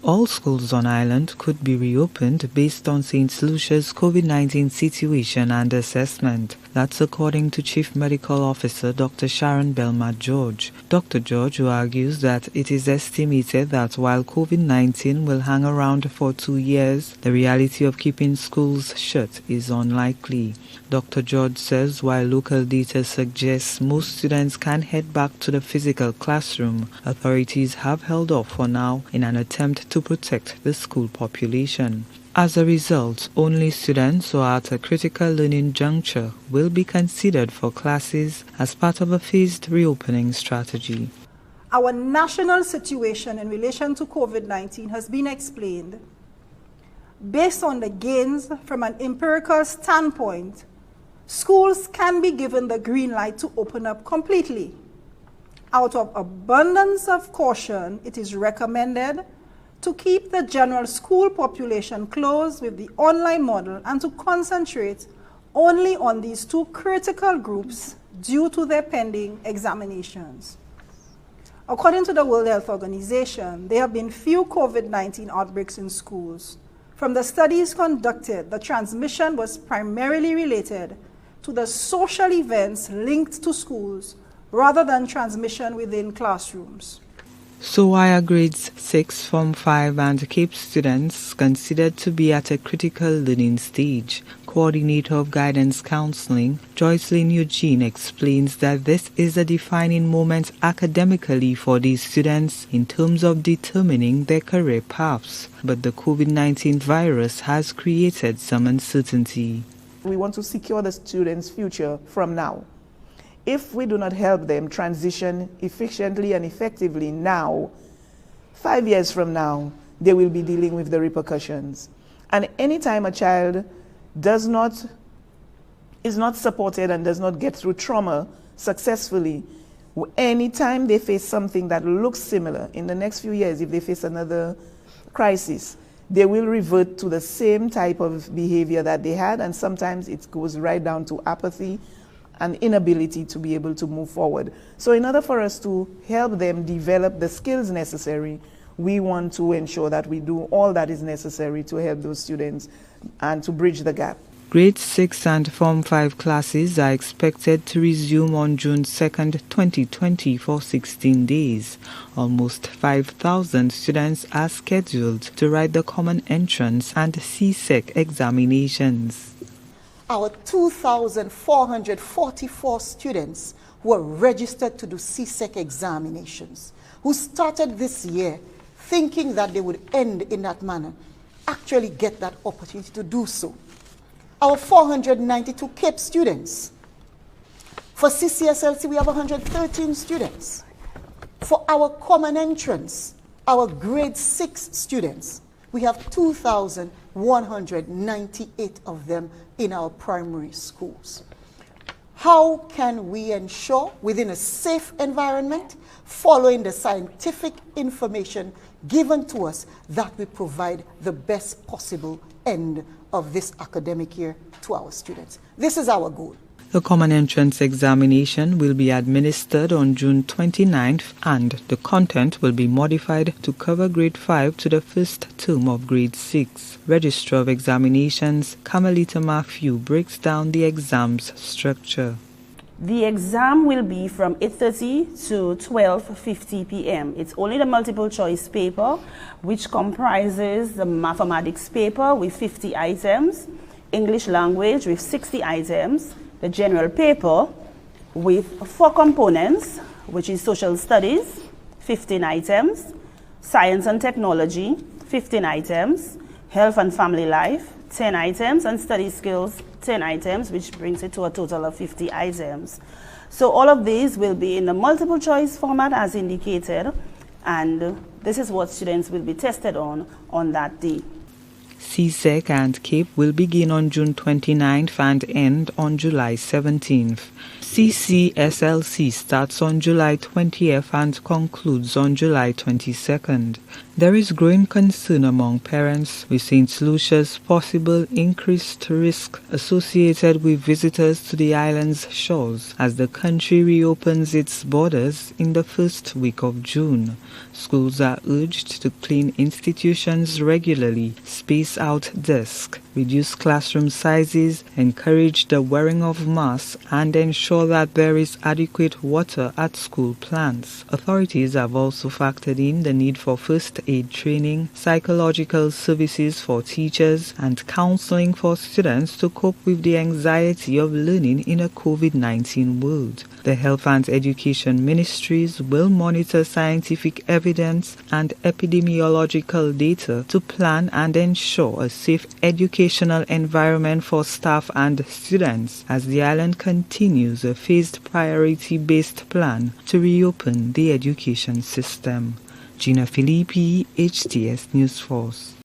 All schools on island could be reopened based on St. Lucia's COVID-19 situation and assessment. That's according to Chief Medical Officer Dr. Sharon Belmont George. Dr. George, who argues that it is estimated that while COVID-19 will hang around for 2 years, the reality of keeping schools shut is unlikely. Dr. George says while local data suggests most students can head back to the physical classroom, authorities have held off for now in an attempt to protect the school population. As a result, only students who are at a critical learning juncture will be considered for classes as part of a phased reopening strategy. Our national situation in relation to COVID-19 has been explained. Based on the gains from an empirical standpoint, schools can be given the green light to open up completely. Out of abundance of caution, it is recommended to keep the general school population closed with the online model and to concentrate only on these two critical groups due to their pending examinations. According to the World Health Organization, there have been few COVID-19 outbreaks in schools. From the studies conducted, the transmission was primarily related to the social events linked to schools rather than transmission within classrooms. So why are grades 6, Form 5 and CAPE students considered to be at a critical learning stage? Coordinator of Guidance Counseling, Joycelyn Eugene, explains that this is a defining moment academically for these students in terms of determining their career paths. But the COVID-19 virus has created some uncertainty. We want to secure the students' future from now. If we do not help them transition efficiently and effectively now, 5 years from now, they will be dealing with the repercussions. And anytime a child is not supported and does not get through trauma successfully, anytime they face something that looks similar in the next few years, if they face another crisis, they will revert to the same type of behavior that they had, and sometimes it goes right down to apathy and inability to be able to move forward. So in order for us to help them develop the skills necessary, we want to ensure that we do all that is necessary to help those students and to bridge the gap. Grade 6 and Form 5 classes are expected to resume on June 2nd, 2020 for 16 days. Almost 5,000 students are scheduled to write the Common Entrance and CSEC examinations. Our 2,444 students who are registered to do CSEC examinations, who started this year thinking that they would end in that manner, actually get that opportunity to do so. Our 492 CAPE students. For CCSLC, we have 113 students. For our Common Entrance, our grade 6 students, we have 2,198 of them in our primary schools. How can we ensure within a safe environment, following the scientific information given to us, that we provide the best possible end of this academic year to our students? This is our goal. The Common Entrance examination will be administered on June 29th and the content will be modified to cover grade 5 to the first term of grade 6. Registrar of Examinations, Carmelita Matthew, breaks down the exam's structure. The exam will be from 8:30 to 12:50 p.m. It's only the multiple choice paper, which comprises the mathematics paper with 50 items, English language with 60 items, the general paper with 4 components, which is social studies, 15 items, science and technology, 15 items, health and family life, 10 items, and study skills, 10 items, which brings it to a total of 50 items. So all of these will be in the multiple choice format as indicated, and this is what students will be tested on that day. CSEC and CAPE will begin on June 29th and end on July 17th. CCSLC starts on July 20th and concludes on July 22nd. There is growing concern among parents with St. Lucia's possible increased risk associated with visitors to the island's shores as the country reopens its borders in the first week of June. Schools are urged to clean institutions regularly, space out desks, reduce classroom sizes, encourage the wearing of masks, and ensure that there is adequate water at school plants. Authorities have also factored in the need for first aid training, psychological services for teachers, and counseling for students to cope with the anxiety of learning in a COVID-19 world. The Health and Education Ministries will monitor scientific evidence and epidemiological data to plan and ensure a safe educational environment for staff and students as the island continues a phased priority-based plan to reopen the education system. Gina Filippi, HTS News Force.